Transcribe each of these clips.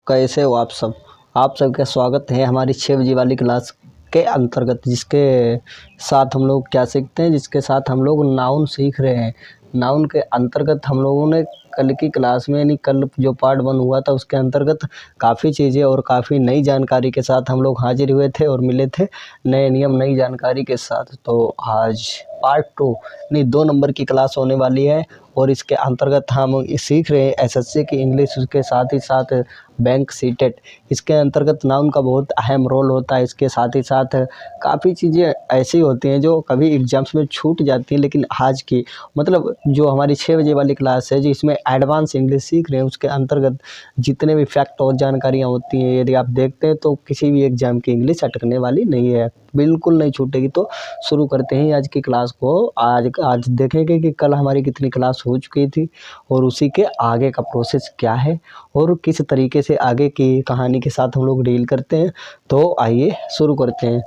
कैसे हो आप सबका स्वागत है हमारी 6 बजे वाली क्लास के अंतर्गत, जिसके साथ हम लोग क्या सीखते हैं, जिसके साथ हम लोग नाउन सीख रहे हैं। नाउन के अंतर्गत हम लोगों ने कल की क्लास में, यानी कल जो पार्ट 1 हुआ था, उसके अंतर्गत काफ़ी चीज़ें और काफ़ी नई जानकारी के साथ हम लोग हाजिर हुए थे और मिले थे नए नियम, नई जानकारी के साथ। तो आज पार्ट 2 यानी 2 नंबर की क्लास होने वाली है और इसके अंतर्गत हम सीख रहे हैं एसएससी की इंग्लिश, उसके साथ ही साथ बैंक सीटेट। इसके अंतर्गत नाउन का बहुत अहम रोल होता है। इसके साथ ही साथ काफ़ी चीज़ें ऐसी होती हैं जो कभी एग्जाम्स में छूट जाती हैं, लेकिन आज की मतलब जो हमारी 6 बजे वाली क्लास है, जिसमें एडवांस इंग्लिश सीख रहे हैं, उसके अंतर्गत जितने भी फैक्ट और जानकारियाँ होती हैं, यदि आप देखते हैं तो किसी भी एग्जाम की इंग्लिश अटकने वाली नहीं है, बिल्कुल नहीं छूटेगी। तो शुरू करते हैं आज की क्लास को। आज देखेंगे कि कल हमारी कितनी क्लास हो चुकी थी और उसी के आगे का प्रोसेस क्या है और किस तरीके से आगे की कहानी के साथ हम लोग डील करते हैं। तो आइए शुरू करते हैं।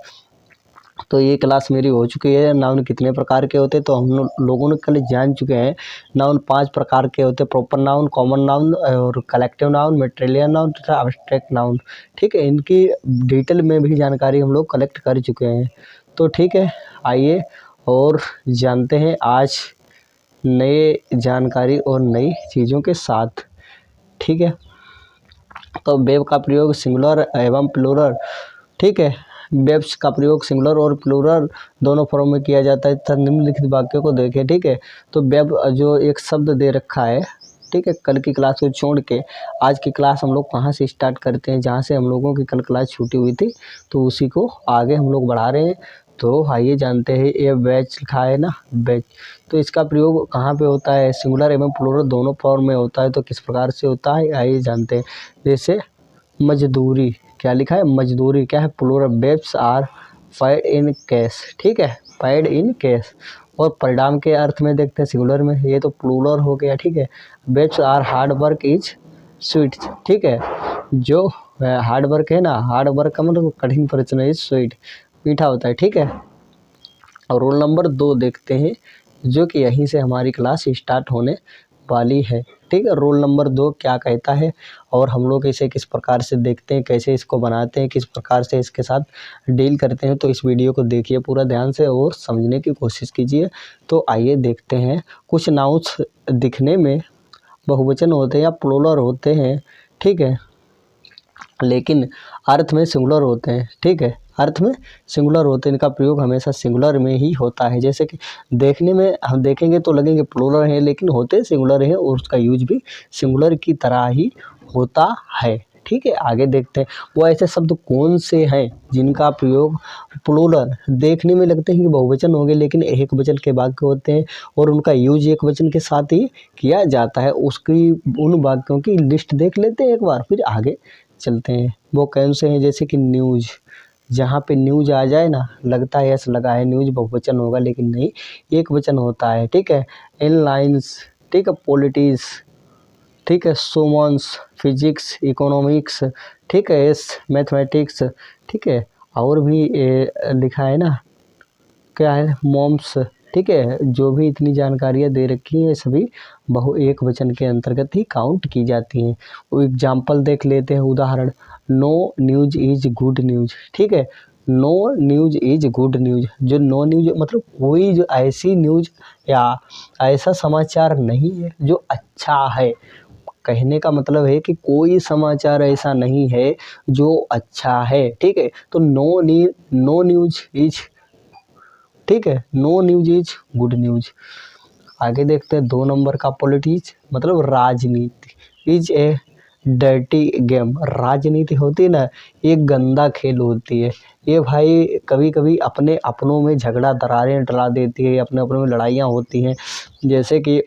तो ये क्लास मेरी हो चुकी है। नाउन कितने प्रकार के होते हैं तो हम लोगों ने कल जान चुके हैं। नाउन 5 प्रकार के होते हैं: प्रॉपर नाउन, कॉमन नाउन और कलेक्टिव नाउन, मैट्रिलियन नाउन तथा अब्स्ट्रैक्ट नाउन। ठीक है, इनकी डिटेल में भी जानकारी हम लोग कलेक्ट कर चुके हैं। तो ठीक है, आइए और जानते हैं आज नए जानकारी और नई चीज़ों के साथ। ठीक है, तो वेब का प्रयोग सिंगुलर एवं प्लूरल। ठीक है, वेब्स का प्रयोग सिंगुलर और प्लूरल दोनों फॉर्म में किया जाता है तथा निम्नलिखित वाक्यों को देखें। ठीक है, तो वेब जो एक शब्द दे रखा है, ठीक है, कल की क्लास को छोड़ के आज की क्लास हम लोग कहाँ से स्टार्ट करते हैं, जहाँ से हम लोगों की कल क्लास छूटी हुई थी, तो उसी को आगे हम लोग बढ़ा रहे हैं। तो आइए जानते हैं, ये बैच लिखा है ना, बैच, तो इसका प्रयोग कहाँ पे होता है? सिंगुलर एवं प्लूरल दोनों फॉर्म में होता है। तो किस प्रकार से होता है आइए जानते हैं। जैसे मजदूरी, क्या लिखा है? मजदूरी क्या है? Plural. Wages are paid in cash. ठीक है, पेड इन कैश। और परिणाम के अर्थ में देखते हैं सिंगुलर में, ये तो प्लूरल हो गया। ठीक है, wages are hard work is sweet. ठीक है, जो हार्ड वर्क है ना, हार्ड वर्क का मतलब कठिन परिश्रम, इज स्वीट, मीठा होता है। ठीक है, और रोल नंबर 2 देखते हैं, जो कि यहीं से हमारी क्लास स्टार्ट होने वाली है। ठीक है, रोल नंबर 2 क्या कहता है और हम लोग इसे किस प्रकार से देखते हैं, कैसे इसको बनाते हैं, किस प्रकार से इसके साथ डील करते हैं। तो इस वीडियो को देखिए पूरा ध्यान से और समझने की कोशिश कीजिए। तो आइए देखते हैं। कुछ नाउन्स दिखने में बहुवचन होते हैं या प्लूरल होते हैं, ठीक है, लेकिन अर्थ में सिंगुलर होते हैं। ठीक है, अर्थ में सिंगुलर होते हैं, इनका प्रयोग हमेशा सिंगुलर में ही होता है। जैसे कि देखने में हम देखेंगे तो लगेंगे प्लूरल है, लेकिन होते सिंगुलर है और उसका यूज भी सिंगुलर की तरह ही होता है। ठीक है, आगे देखते हैं वो ऐसे शब्द कौन से हैं जिनका प्रयोग प्लूरल देखने में लगते हैं कि बहुवचन होंगे, लेकिन एक वचन के वाक्य होते हैं और उनका यूज एक वचन के साथ ही किया जाता है। उसकी उन वाक्यों की लिस्ट देख लेते हैं एक बार, फिर आगे चलते हैं। वो कौन से हैं? जैसे कि न्यूज़, जहाँ पे न्यूज़ आ जाए ना, लगता है ऐसा लगा है न्यूज़ बहुवचन होगा, लेकिन नहीं, एक वचन होता है। ठीक है, एयरलाइंस, ठीक है, पॉलिटिक्स, ठीक है, सोमन्स, फिजिक्स, इकोनॉमिक्स, ठीक है, मैथमेटिक्स, ठीक है, और भी लिखा है ना, क्या है, मॉम्स। ठीक है, जो भी इतनी जानकारियाँ दे रखी हैं सभी एक वचन के अंतर्गत ही काउंट की जाती हैं। वो एग्जाम्पल देख लेते हैं, उदाहरण, no news is good news. ठीक है, no news is good news. जो नो न्यूज मतलब कोई जो ऐसी न्यूज या ऐसा समाचार नहीं है जो अच्छा है। कहने का मतलब है कि कोई समाचार ऐसा नहीं है जो अच्छा है। ठीक है, तो नो न्यूज इज, ठीक है, no news is good news. आगे देखते हैं 2 नंबर का, पॉलिटिक्स मतलब राजनीति, इज ए डर्टी गेम। राजनीति होती है ना, एक गंदा खेल होती है। ये भाई कभी कभी अपने अपनों में झगड़ा दरारें डला देती है, अपने अपनों में लड़ाइयाँ होती हैं। जैसे कि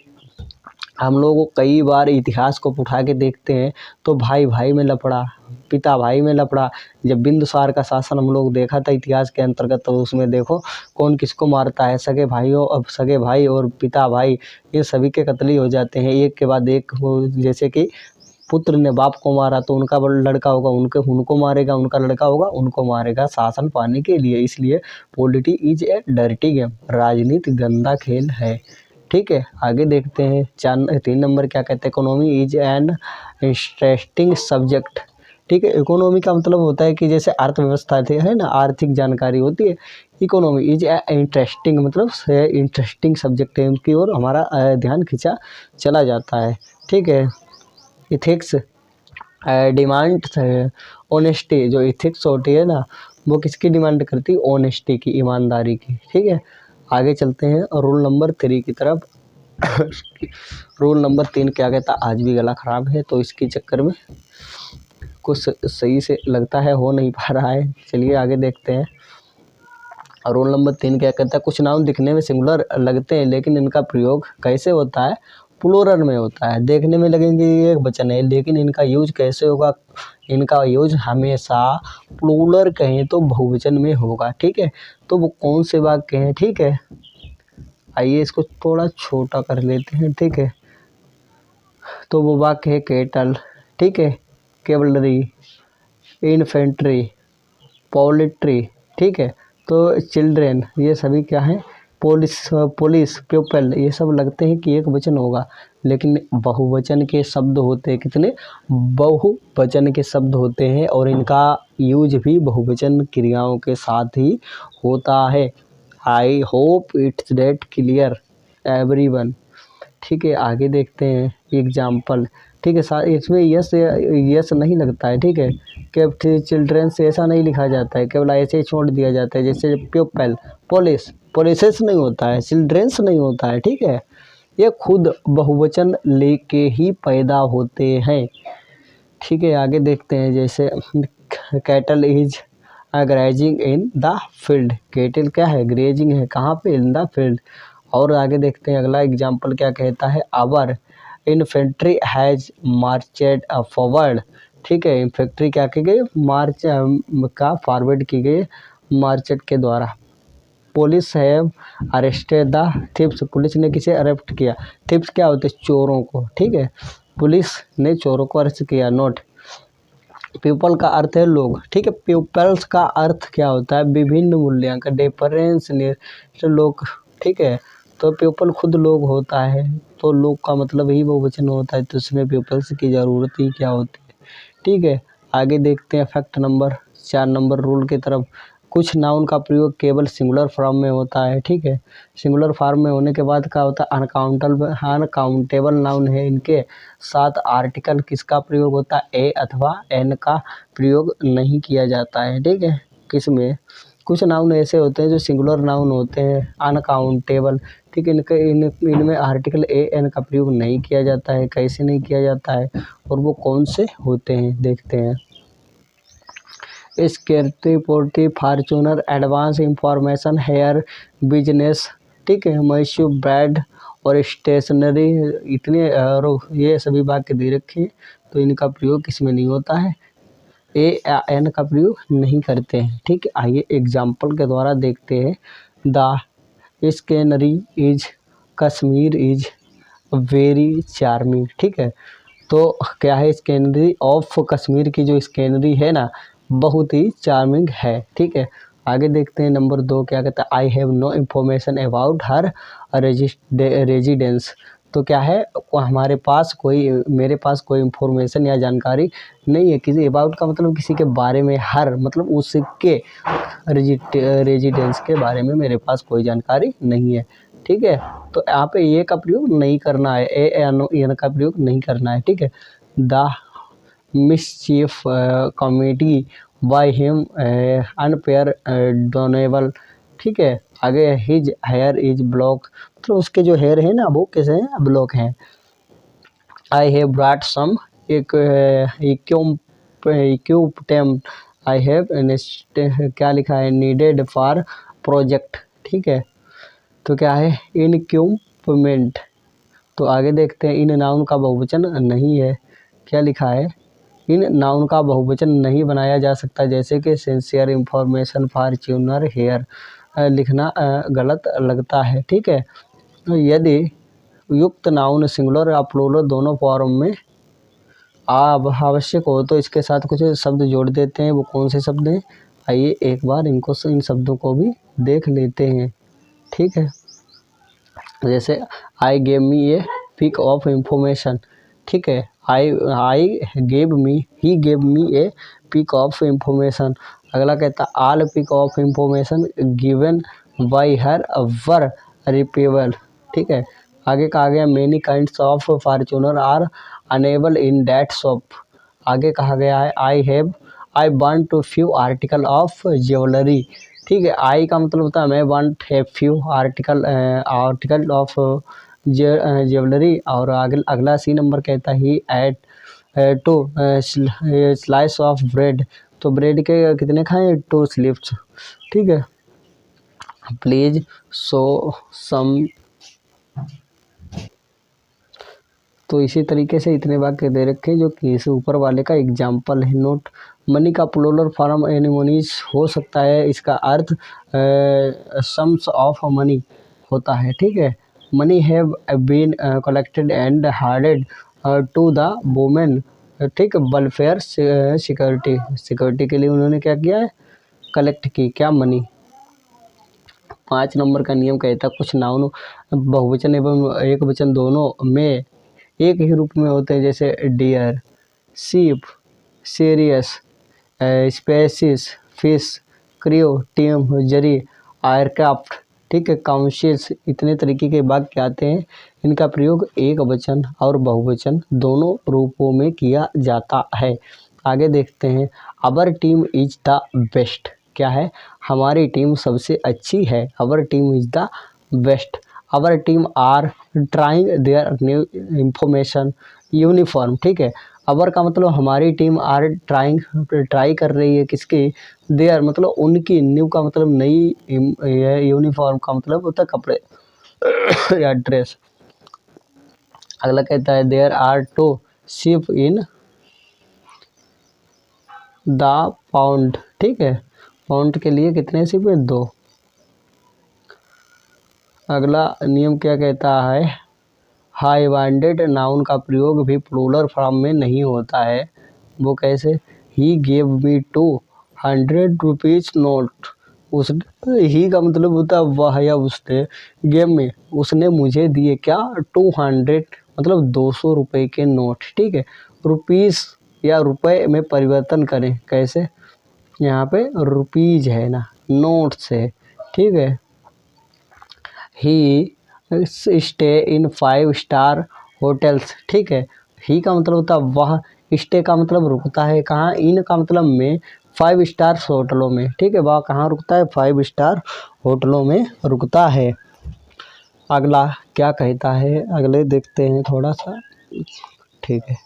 हम लोग कई बार इतिहास को उठा के देखते हैं तो भाई भाई में लफड़ा, पिता भाई में लफड़ा। जब बिंदुसार का शासन हम लोग देखा था इतिहास के अंतर्गत, तो उसमें देखो कौन किसको मारता है, सगे भाइयों, अब सगे भाई और पिता भाई, ये सभी के कत्ल ही हो जाते हैं एक के बाद एक। जैसे कि पुत्र ने बाप को मारा तो उनका लड़का होगा उनको मारेगा, उनका लड़का होगा उनको मारेगा, शासन पाने के लिए। इसलिए politics is a dirty game, राजनीति गंदा खेल है। ठीक है, आगे देखते हैं 3 नंबर क्या कहते हैं, economy is an interesting subject. ठीक है। इकोनॉमी का मतलब होता है कि जैसे अर्थव्यवस्था है ना, आर्थिक जानकारी होती है। इकोनॉमी इज इंटरेस्टिंग, मतलब इंटरेस्टिंग सब्जेक्ट है, उनकी ओर हमारा ध्यान खींचा चला जाता है। ठीक है। इथिक्स डिमांड ऑनेस्टी, जो इथिक्स होती है ना, वो किसकी डिमांड करती है? ऑनेस्टी की, ईमानदारी की। ठीक है। आगे चलते हैं रूल नंबर 3 की तरफ। रूल नंबर 3 क्या कहता है? आज भी गला खराब है तो इसके चक्कर में कुछ सही से लगता है हो नहीं पा रहा है। चलिए आगे देखते हैं। रूल नंबर 3 क्या कहता है? कुछ नाउन दिखने में सिंगुलर लगते हैं लेकिन इनका प्रयोग कैसे होता है? प्लूरल में होता है। देखने में लगेंगे ये एक वचन है, लेकिन इनका यूज कैसे होगा? इनका यूज हमेशा प्लूरल कहें तो बहुवचन में होगा। ठीक है। तो वो कौन से वाक्य हैं? ठीक है, आइए इसको थोड़ा छोटा कर लेते हैं। ठीक है। तो वो वाक्य है केटल, ठीक है, कैवलरी, इन्फेंट्री, पोल्ट्री। ठीक है। तो चिल्ड्रेन, ये सभी क्या है? पुलिस, पीपल, ये सब लगते हैं कि एक वचन होगा, लेकिन बहुवचन के शब्द होते हैं। कितने? बहुवचन के शब्द होते हैं, और इनका यूज भी बहुवचन क्रियाओं के साथ ही होता है। I hope it's that clear everyone. ठीक है। आगे देखते हैं एग्जाम्पल। ठीक है। इसमें यस नहीं लगता है। ठीक है। केवल चिल्ड्रन से ऐसा नहीं लिखा जाता है, केवल ऐसे ही छोड़ दिया जाता है। जैसे प्यूपल, पुलिसेस नहीं होता है, चिल्ड्रंस नहीं होता है। ठीक है। ये खुद बहुवचन लेके ही पैदा होते हैं। ठीक है। आगे देखते हैं। जैसे cattle is grazing in the field. Cattle क्या है? ग्रेजिंग है, कहाँ पे? In the field. और आगे देखते हैं अगला एग्जाम्पल क्या कहता है? Our infantry has marched forward. ठीक है। इन्फेंट्री क्या की गई? मार्च का फॉरवर्ड की गई मार्चेड के द्वारा। Police have arrested the thief's. Police ने किसे अरेस्ट किया? थिप्स क्या होते हैं? चोरों को। ठीक है। पुलिस ने चोरों को अरेस्ट किया। नोट, पीपल का अर्थ है लोग। ठीक है। पीपल्स का अर्थ क्या होता है? विभिन्न मूल्यांकन, डिफरेंस लोग। ठीक है। तो पीपल खुद लोग होता है, तो लोग का मतलब ही बहुवचन होता है, तो इसमें पीपल्स की ज़रूरत ही क्या होती है? ठीक है। आगे देखते हैं फैक्ट नंबर 4 नंबर रूल की तरफ। कुछ नाउन का प्रयोग केवल सिंगुलर फॉर्म में होता है। ठीक है। सिंगुलर फॉर्म में होने के बाद क्या होता है? अनकाउंटेबल नाउन है, इनके साथ आर्टिकल किसका प्रयोग होता है? ए अथवा एन का प्रयोग नहीं किया जाता है। ठीक है। किसमें? कुछ नाउन ऐसे होते हैं जो सिंगुलर नाउन होते हैं, अनकाउंटेबल। ठीक है। इनमें आर्टिकल ए एन का प्रयोग नहीं किया जाता है। कैसे नहीं किया जाता है और वो कौन से होते हैं? देखते हैं। स्केर्टी पोर्टी, furniture, advance information, hair business. ठीक है। मैशू ब्रेड और स्टेशनरी, इतने और ये सभी वाक्य दे रखे हैं, तो इनका प्रयोग किसमें नहीं होता है? ए या एन का प्रयोग नहीं करते हैं। ठीक है। आइए एग्जाम्पल के द्वारा देखते हैं। The scenery is Kashmir is very charming. ठीक है। तो क्या है? स्केनरी ऑफ कश्मीर की जो स्केनरी है ना, बहुत ही चार्मिंग है। ठीक है। आगे देखते हैं नंबर 2 क्या कहता है? I have no information about her residence. तो क्या है? हमारे पास कोई, मेरे पास कोई इन्फॉर्मेशन या जानकारी नहीं है। किसी अबाउट का मतलब किसी के बारे में, हर मतलब उसके रेजिडेंस के बारे में मेरे पास कोई जानकारी नहीं है। ठीक है। तो यहाँ पे ये का प्रयोग नहीं करना है, ए एन का प्रयोग नहीं करना है। ठीक है। The mischief comedy by him unpardonable. ठीक है। आगे हिज हेयर इज ब्लॉक, मतलब उसके जो हेयर है ना वो कैसे हैं? ब्लॉक हैं। I have brought some equipment, I have क्या लिखा है? Needed for project. ठीक है। तो क्या है? इनक्यूपमेंट। तो आगे देखते हैं। इन नाउन का बहुवचन नहीं है। क्या लिखा है? इन नाउन का बहुवचन नहीं बनाया जा सकता, जैसे कि सिंसियर, इंफॉर्मेशन, फॉर्च्यूनर, हेयर। लिखना गलत लगता है। ठीक है। तो यदि युक्त नाउन सिंगुलर या प्लूरल दोनों फॉर्म में आवश्यक हो तो इसके साथ कुछ शब्द जोड़ देते हैं। वो कौन से शब्द हैं? आइए एक बार इन शब्दों को भी देख लेते हैं। ठीक है। जैसे I gave me a piece of information. ठीक है। I he gave me a piece of information. अगला कहता all piece of information given by her were reliable. ठीक है। आगे कहा गया many kinds of furniture are available in that shop. आगे कहा गया है I want to few article of jewellery. ठीक है। आई का मतलब होता है मैं वांट है फ्यू आर्टिकल ऑफ ज्वेलरी। और अगला सी नंबर कहता he ate two slice of bread. तो ब्रेड के कितने खाएं? 2 स्लिप्स। ठीक है। Please show some. तो इसी तरीके से इतने वाक्य दे रखे जो कि इस ऊपर वाले का एग्जाम्पल है। नोट मनी का प्लूरल फॉर्म एनिमोनीज हो सकता है। इसका अर्थ सम्स ऑफ मनी होता है। ठीक है। Money have been collected and handed to the women. ठीक है। वेलफेयर सिक्योरिटी के लिए उन्होंने क्या किया है? कलेक्ट की क्या? मनी। 5 नंबर का नियम कहता है कुछ नाउन बहुवचन एवं एक वचन दोनों में एक ही रूप में होते हैं, जैसे deer, sheep, series, species, fish, crew, team, jury, aircraft. ठीक है। काउंसिल्स। इतने तरीके के वाक्य आते हैं। इनका प्रयोग एक वचन और बहुवचन दोनों रूपों में किया जाता है। आगे देखते हैं। Our team is the best. क्या है? हमारी टीम सबसे अच्छी है। Our team is the best. Our team are trying their new information uniform. ठीक है। अवर का मतलब हमारी टीम आर ट्राई कर रही है किसकी? देयर मतलब उनकी, न्यू का मतलब नई, यूनिफॉर्म का मतलब होता है कपड़े या ड्रेस। अगला कहता है there are 2 ship in the pound. ठीक है। पाउंड के लिए कितने शिप हैं? 2। अगला नियम क्या कहता है? हाई वांडेड नाउन का प्रयोग भी प्लूरल फॉर्म में नहीं होता है। वो कैसे? ही गेव मी 200 रुपीज नोट। उस ही का मतलब होता है वह या उसने, गेव में उसने मुझे दिए क्या? 200 मतलब 200 रुपये के नोट। ठीक है। रुपीस या रुपए में परिवर्तन करें कैसे? यहाँ पे रुपीज है ना, नोट्स है। ठीक है। ही स्टे इन 5 स्टार होटल्स। ठीक है। ही का मतलब होता है वह, स्टे का मतलब रुकता है कहाँ, इन का मतलब में 5 स्टार होटलों में। ठीक है। वह कहाँ रुकता है? 5 स्टार होटलों में रुकता है। अगला क्या कहता है? अगले देखते हैं थोड़ा सा। ठीक है।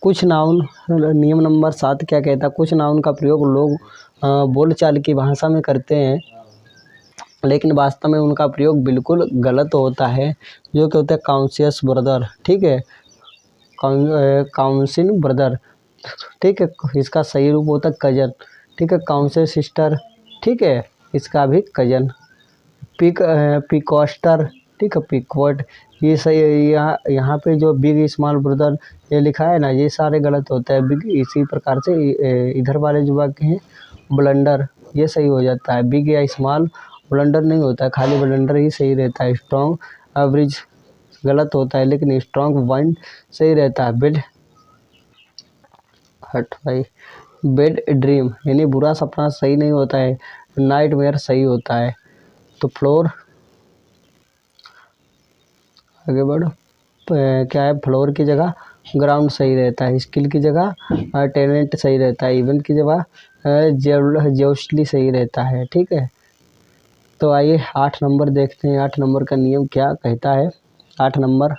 कुछ नाउन, नियम नंबर 7 क्या कहता है? कुछ नाउन का प्रयोग लोग बोलचाल की भाषा में करते हैं, लेकिन वास्तव में उनका प्रयोग बिल्कुल गलत होता है। जो कि होता है काउंसियस ब्रदर। ठीक है। Council brother. ठीक है। इसका सही रूप होता है कजन। ठीक है। Council sister. ठीक है। इसका भी कजन। पिकोस्टर। ठीक है। पिकवर्ड। ये सही है। यहाँ पे जो बिग स्मॉल ब्रदर ये लिखा है ना, ये सारे गलत होता है। बिग इसी प्रकार से इधर वाले जो वाक्य हैं ब्लंडर, ये सही हो जाता है। बिग या स्मॉल ब्लंडर नहीं होता है, खाली ब्लंडर ही सही रहता है। स्ट्रॉन्ग एवरेज गलत होता है, लेकिन स्ट्रॉन्ग वाइंड सही रहता है। बेड ड्रीम यानी बुरा सपना सही नहीं होता है। नाइटमेयर सही होता है। तो फ्लोर, आगे बढ़ो। क्या है? फ्लोर की जगह ग्राउंड सही रहता है। स्किल की जगह टैलेंट सही रहता है। इवेंट की जगह जोशली सही रहता है। ठीक है। तो आइए 8 नंबर देखते हैं। 8 नंबर का नियम क्या कहता है? 8 नंबर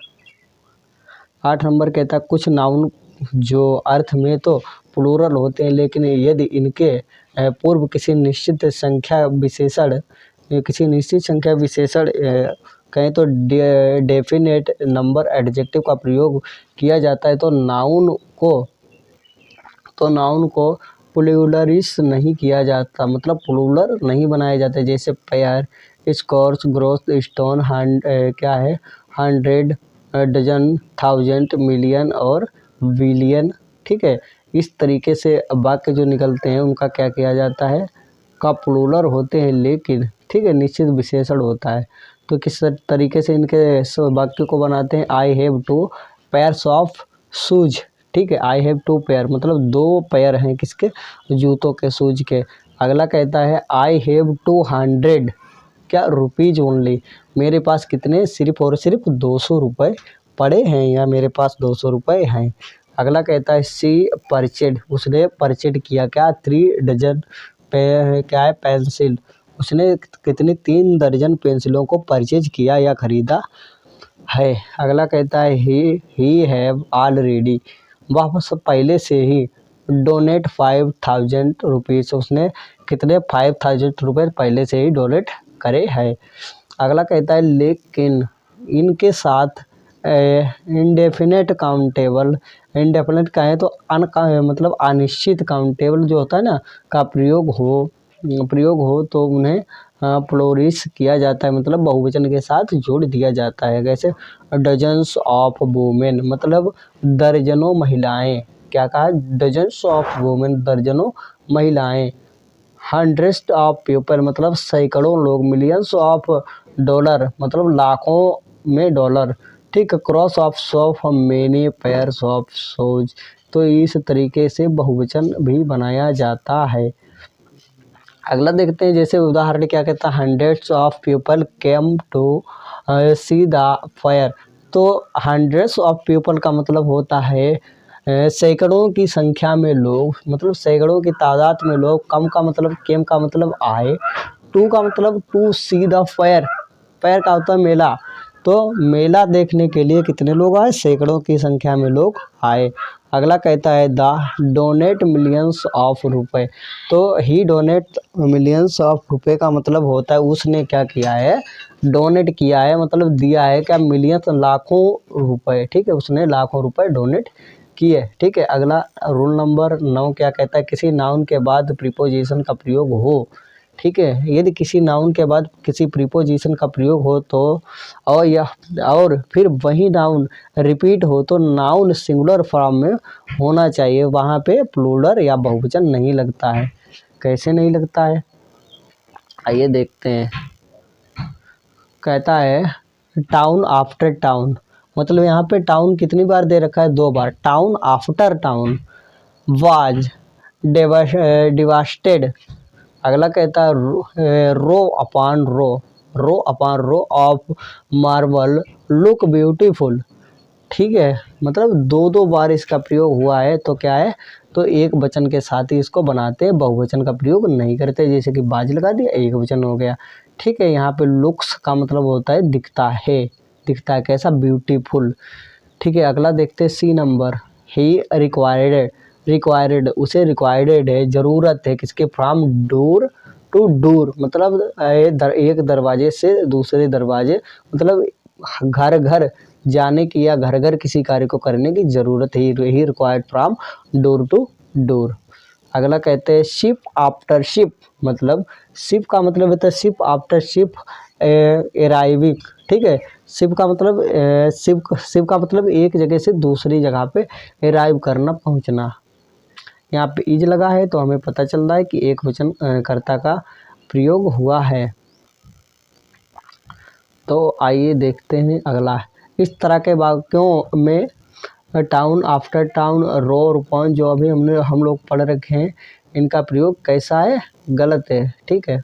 कहता है कुछ नाउन जो अर्थ में तो प्लूरल होते हैं, लेकिन यदि इनके पूर्व किसी निश्चित संख्या विशेषण कहें तो डेफिनेट नंबर एडजेक्टिव का प्रयोग किया जाता है, तो नाउन को प्लूरलिस नहीं किया जाता, मतलब प्लूरल नहीं बनाए जाते। जैसे पेयर, स्कोर्स, ग्रोथ, स्टोन, क्या है? 100, डजन, 1000, मिलियन और बिलियन। ठीक है। इस तरीके से वाक्य जो निकलते हैं उनका क्या किया जाता है? का प्लूरल होते हैं, लेकिन ठीक है निश्चित विशेषण होता है। तो किस तरीके से इनके वाक्य को बनाते हैं, I have 2 pairs of shoes. ठीक है, आई हैव 2 पेयर मतलब 2 पेयर हैं किसके, जूतों के, शूज के। अगला कहता है आई हैव 200 क्या रुपीज ओनली, मेरे पास कितने, सिर्फ और सिर्फ 200 रुपये पड़े हैं, या मेरे पास 200 रुपये हैं। अगला कहता है सी परचेड, उसने परचेड किया क्या, 3 डजन क्या है पेंसिल, उसने कितनी 3 दर्जन पेंसिलों को परचेज किया या खरीदा है। अगला कहता है ही हैव ऑलरेडी, वह सब पहले से ही डोनेट 5000 रुपीज़, उसने कितने 5000 रुपये पहले से ही डोनेट करे हैं। अगला कहता है लेकिन इनके साथ इंडेफिनेट काउंटेबल, इंडेफिनेट का है तो मतलब अनिश्चित, काउंटेबल जो होता है ना का प्रयोग हो तो उन्हें प्लोरिस किया जाता है, मतलब बहुवचन के साथ जोड़ दिया जाता है। कैसे, डजन्स ऑफ वुमेन मतलब दर्जनों महिलाएं, क्या कहा, डजन्स ऑफ वुमेन दर्जनों महिलाएं। हंड्रेड्स ऑफ पीपल मतलब सैकड़ों लोग। मिलियंस ऑफ डॉलर मतलब लाखों में डॉलर। ठीक है, cross of of many pairs of shoes, तो इस तरीके से बहुवचन भी बनाया जाता है। अगला देखते हैं, जैसे उदाहरण क्या कहता है, hundreds of people came to see the fire, तो हंड्रेड्स ऑफ पीपल का मतलब होता है सैकड़ों की संख्या में लोग, मतलब सैकड़ों की तादाद में लोग। कम का मतलब, केम का मतलब आए, टू का मतलब to see the fire, fire का होता है मेला, तो मेला देखने के लिए कितने लोग आए, सैकड़ों की संख्या में लोग आए। अगला कहता है द डोनेट मिलियंस ऑफ रुपए, तो ही डोनेट मिलियंस ऑफ रुपए का मतलब होता है उसने क्या किया है, डोनेट किया है, मतलब दिया है क्या, मिलियंस लाखों रुपए। ठीक है, उसने लाखों रुपए डोनेट किए। ठीक है, अगला रूल नंबर 9 क्या कहता है, किसी नाउन के बाद प्रीपोजिशन का प्रयोग हो। ठीक है, यदि किसी नाउन के बाद किसी प्रीपोजिशन का प्रयोग हो तो और फिर वही नाउन रिपीट हो तो नाउन सिंगुलर फॉर्म में होना चाहिए, वहाँ पे प्लूरल या बहुवचन नहीं लगता है। कैसे नहीं लगता है, आइए देखते हैं। कहता है टाउन आफ्टर टाउन, मतलब यहाँ पे टाउन कितनी बार दे रखा है, 2 बार। Town after town was devastated. अगला कहता है row upon row, row upon row of marble look beautiful. ठीक है, मतलब 2 बार इसका प्रयोग हुआ है, तो क्या है, तो एक वचन के साथ ही इसको बनाते हैं, बहुवचन का प्रयोग नहीं करते। जैसे कि बाज लगा दिया, एक वचन हो गया। ठीक है, यहाँ पे लुक्स का मतलब होता है दिखता है, दिखता है कैसा, ब्यूटीफुल। ठीक है, अगला देखते हैं सी नंबर, ही रिक्वायर्ड उसे रिक्वायर्ड है, ज़रूरत है किसके, फ्रॉम डोर टू डोर, मतलब एक दरवाजे से दूसरे दरवाजे, मतलब घर घर जाने की या घर घर किसी कार्य को करने की ज़रूरत है, he required from door to door. अगला कहते हैं शिप आफ्टर शिप, मतलब शिप का मतलब होता है शिप आफ्टर शिप अराइविंग। ठीक है, शिप का मतलब शिप का मतलब एक जगह से दूसरी जगह पे अराइव करना, पहुंचना। यहाँ पे इज लगा है तो हमें पता चल रहा है कि एक वचन कर्ता का प्रयोग हुआ है। तो आइए देखते हैं अगला। इस तरह के वाक्यों में टाउन आफ्टर टाउन, रो और अपॉन जो अभी हम लोग पढ़ रखे हैं, इनका प्रयोग कैसा है, गलत है। ठीक है,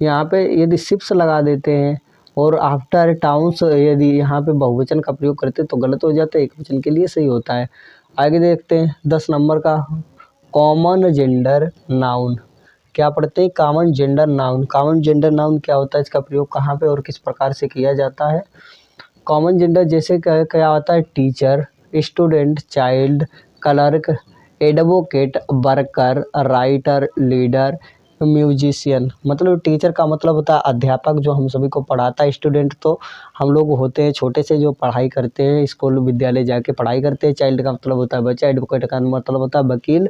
यहाँ पे यदि शिप्स लगा देते हैं और आफ्टर टाउन्स यदि यहाँ पे बहुवचन का प्रयोग करते हैं तो गलत हो जाता है, एक वचन के लिए सही होता है। आगे देखते हैं 10 नंबर का, कॉमन जेंडर नाउन। क्या पढ़ते हैं, common gender noun. Common gender noun क्या होता है, इसका प्रयोग कहाँ पे और किस प्रकार से किया जाता है। कॉमन जेंडर जैसे क्या होता है, teacher, student, child, clerk, advocate, worker, writer, leader, musician. मतलब टीचर का मतलब होता है अध्यापक जो हम सभी को पढ़ाता है। स्टूडेंट तो हम लोग होते हैं छोटे से जो पढ़ाई करते हैं, स्कूल विद्यालय जाके पढ़ाई करते हैं। चाइल्ड का मतलब होता है बच्चा, एडवोकेट का मतलब होता है वकील,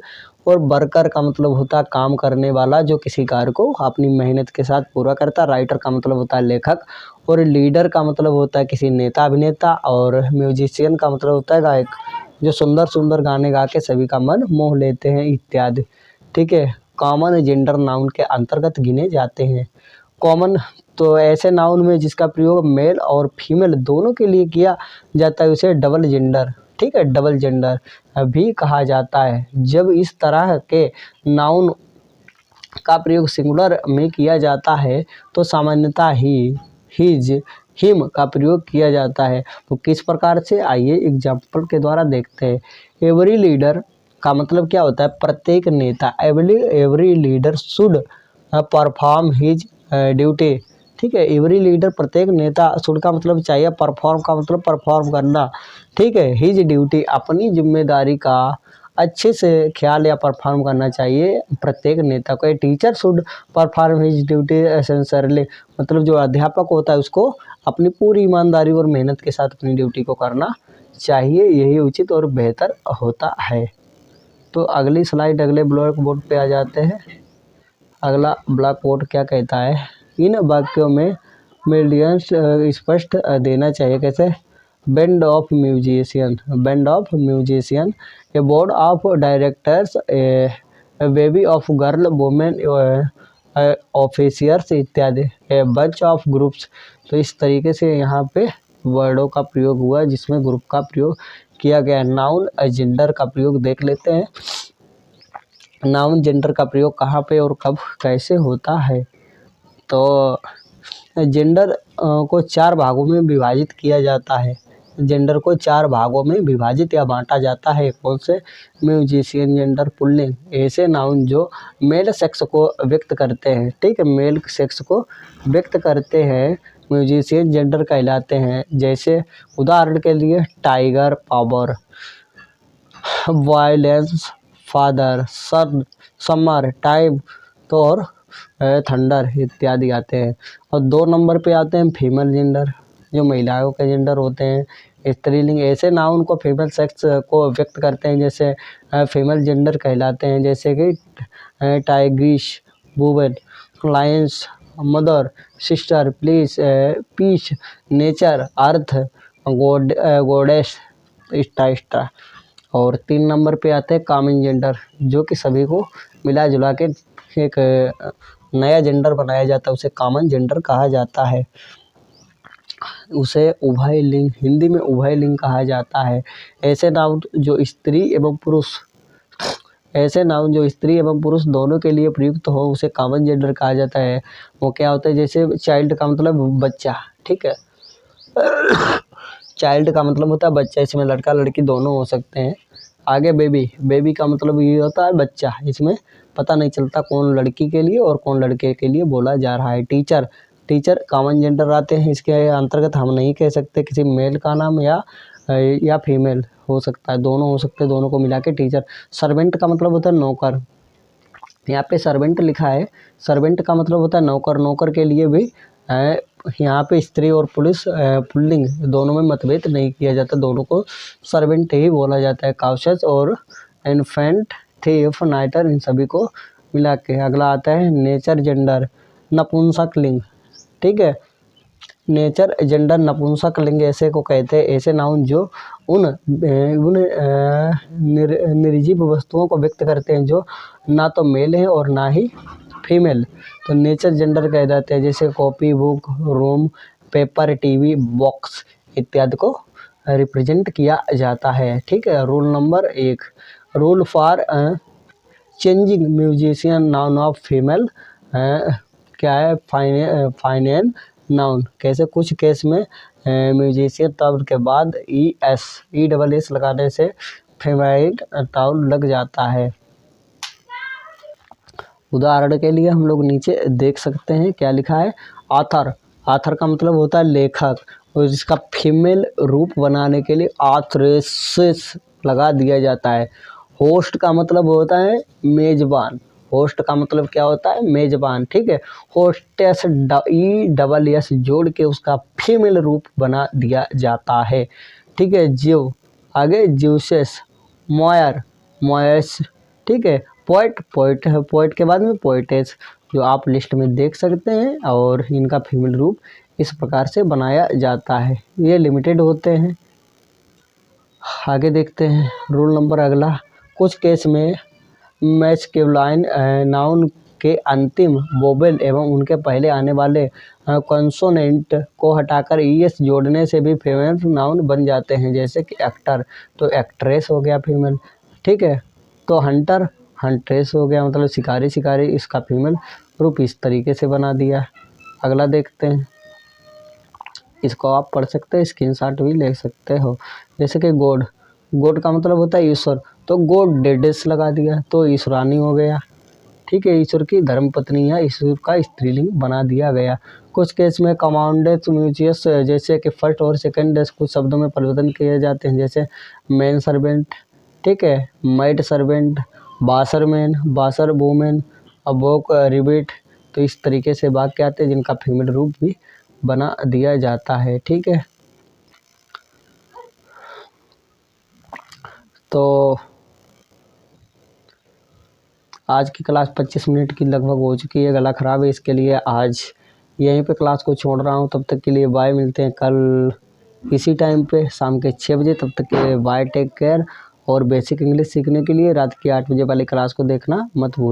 और वर्कर का मतलब होता है काम करने वाला जो किसी कार्य को अपनी मेहनत के साथ पूरा करता है। राइटर का मतलब होता है लेखक, और लीडर का मतलब होता है किसी नेता अभिनेता, और म्यूजिशियन का मतलब होता है गायक जो सुंदर सुंदर गाने गा के सभी का मन मोह लेते हैं इत्यादि। ठीक है, कॉमन जेंडर नाउन के अंतर्गत गिने जाते हैं। कॉमन, तो ऐसे नाउन में जिसका प्रयोग मेल और फीमेल दोनों के लिए किया जाता है उसे डबल जेंडर, ठीक है, डबल जेंडर भी कहा जाता है। जब इस तरह के नाउन का प्रयोग सिंगुलर में किया जाता है तो सामान्यतः ही, हिज, हिम का प्रयोग किया जाता है। तो किस प्रकार से, आइए एग्जाम्पल के द्वारा देखते हैं। एवरी लीडर का मतलब क्या होता है, प्रत्येक नेता। Every leader should perform his duty, ठीक है। एवरी लीडर प्रत्येक नेता, शुड का मतलब चाहिए, परफॉर्म का मतलब परफॉर्म करना, ठीक है। हिज ड्यूटी अपनी जिम्मेदारी का अच्छे से ख्याल या परफॉर्म करना चाहिए प्रत्येक नेता को। Teacher should perform his duty sincerely, मतलब जो अध्यापक होता है उसको अपनी पूरी ईमानदारी और मेहनत के साथ अपनी ड्यूटी को करना चाहिए, यही उचित और बेहतर होता है। तो अगली स्लाइड, अगले ब्लैक बोर्ड पे आ जाते हैं। अगला ब्लैक बोर्ड क्या कहता है, इन वाक्यों में मिलियंस स्पष्ट देना चाहिए। कैसे, band of musician, band of musician, A board of directors, A baby of girl, women officers इत्यादि, ए बंच ऑफ ग्रुप्स। तो इस तरीके से यहाँ पे वर्डों का प्रयोग हुआ जिसमें ग्रुप का प्रयोग किया गया। नाउन जेंडर का प्रयोग देख लेते हैं। नाउन जेंडर का प्रयोग कहाँ पे और कब कैसे होता है। तो जेंडर को 4 भागों में विभाजित किया जाता है। जेंडर को 4 भागों में विभाजित या बांटा जाता है। कौन से, म्यूजिशियन जेंडर पुल्लिंग, ऐसे नाउन जो मेल सेक्स को व्यक्त करते हैं, ठीक है, मेल सेक्स को व्यक्त करते हैं म्यूजिशियन जेंडर कहलाते हैं। जैसे उदाहरण के लिए टाइगर, पावर, वायलेंस, फादर, सन, समर, टाइम, तो और थंडर इत्यादि आते हैं। और 2 नंबर पे आते हैं फीमेल जेंडर, जो महिलाओं के जेंडर होते हैं। स्त्रीलिंग, ऐसे नाउन को फीमेल सेक्स को व्यक्त करते हैं जैसे फीमेल जेंडर कहलाते हैं। जैसे कि tigress, women, lions, mother, sister, please, peach, nature, earth, goddess, star. और 3 नंबर पे आते हैं कॉमन जेंडर, जो कि सभी को मिला जुला के एक नया जेंडर बनाया जाता है, उसे कॉमन जेंडर कहा जाता है। उसे उभय लिंग, हिंदी में उभय लिंग कहा जाता है। ऐसे नाउन जो स्त्री एवं पुरुष, ऐसे नाउन जो स्त्री एवं पुरुष दोनों के लिए प्रयुक्त हो उसे कॉमन जेंडर कहा जाता है। वो क्या होता है, जैसे चाइल्ड का मतलब बच्चा, ठीक है, चाइल्ड का मतलब होता है बच्चा, इसमें लड़का लड़की दोनों हो सकते हैं। आगे बेबी, बेबी का मतलब ये होता है बच्चा, इसमें पता नहीं चलता कौन लड़की के लिए और कौन लड़के के लिए बोला जा रहा है। टीचर, टीचर कॉमन जेंडर आते हैं, इसके अंतर्गत हम नहीं कह सकते किसी मेल का नाम या फीमेल हो सकता है, दोनों हो सकते हैं, दोनों को मिला के टीचर। सर्वेंट का मतलब होता है नौकर, यहाँ पे सर्वेंट लिखा है, सर्वेंट का मतलब होता है नौकर, नौकर के लिए भी यहाँ पे स्त्री और पुल्लिंग दोनों में मतभेद नहीं किया जाता, दोनों को सर्वेंट ही बोला जाता है। काउचस और इन्फेंट, थीफ, नाइटर, इन सभी को मिला के। अगला आता है नेचर जेंडर, नपुंसक लिंग, ठीक है, नेचर जेंडर नपुंसक लिंग ऐसे को कहते हैं। ऐसे नाउन जो उन निर्जीव वस्तुओं को व्यक्त करते हैं जो ना तो मेल है और ना ही फीमेल, तो नेचर जेंडर कह जाते हैं। जैसे copy, book, room, paper, TV, box इत्यादि को रिप्रेजेंट किया जाता है, ठीक है। Rule number 1, rule for changing musician noun of female, क्या है, फाइनेन नाउन। कैसे, कुछ केस में म्यूजिशियन तब के बाद ES लगाने से फीमेल नाउन लग जाता है। उदाहरण के लिए हम लोग नीचे देख सकते हैं क्या लिखा है, ऑथर, ऑथर का मतलब होता है लेखक, और जिसका फीमेल रूप बनाने के लिए ऑथरेसिस लगा दिया जाता है। होस्ट का मतलब होता है मेजबान, होस्ट का मतलब क्या होता है, मेजबान, ठीक है। होस्टेस, ESS जोड़ के उसका फीमेल रूप बना दिया जाता है, ठीक है। जीव, आगे ज्यूसेस, मॉयर, मॉयस, ठीक है। पोइट, पोइट है, पोइट के बाद में पोइटेस, जो आप लिस्ट में देख सकते हैं, और इनका फीमेल रूप इस प्रकार से बनाया जाता है, ये लिमिटेड होते हैं। आगे देखते हैं रूल नंबर अगला, कुछ केस में मैस्कुलाइन नाउन के अंतिम वोवेल एवं उनके पहले आने वाले कॉन्सोनेंट को हटाकर ईएस जोड़ने से भी फीमेल नाउन बन जाते हैं। जैसे कि एक्टर तो एक्ट्रेस हो गया फीमेल, ठीक है। तो हंटर हंट्रेस हो गया, मतलब शिकारी शिकारी, इसका फीमेल रूप इस तरीके से बना दिया। अगला देखते हैं, इसको आप पढ़ सकते हैं, स्क्रीनशॉट भी ले सकते हो। जैसे कि गॉड, गॉड का मतलब होता है ईश्वर, तो गॉड डेडेस लगा दिया तो ईश्वरानी हो गया, ठीक है। ईश्वर की धर्मपत्नी या ईश्वर का स्त्रीलिंग बना दिया गया। कुछ केस में कमांडेड म्यूचियस जैसे कि फर्स्ट और सेकंड कुछ शब्दों में परिवर्तन किए जाते हैं, जैसे मैन सर्वेंट, ठीक है, मैड सर्वेंट, बासरमैन, बासर वुमेन, अबोक रिबिट। तो इस तरीके से वाक्य आते हैं जिनका फीमेल रूप भी बना दिया जाता है, ठीक है। तो आज की क्लास 25 मिनट की लगभग हो चुकी है, गला ख़राब है, इसके लिए आज यहीं पे क्लास को छोड़ रहा हूँ। तब तक के लिए बाय, मिलते हैं कल इसी टाइम पे शाम के 6 बजे। तब तक के लिए बाय, टेक केयर। और बेसिक इंग्लिश सीखने के लिए रात की 8 बजे वाली क्लास को देखना मत भूलना।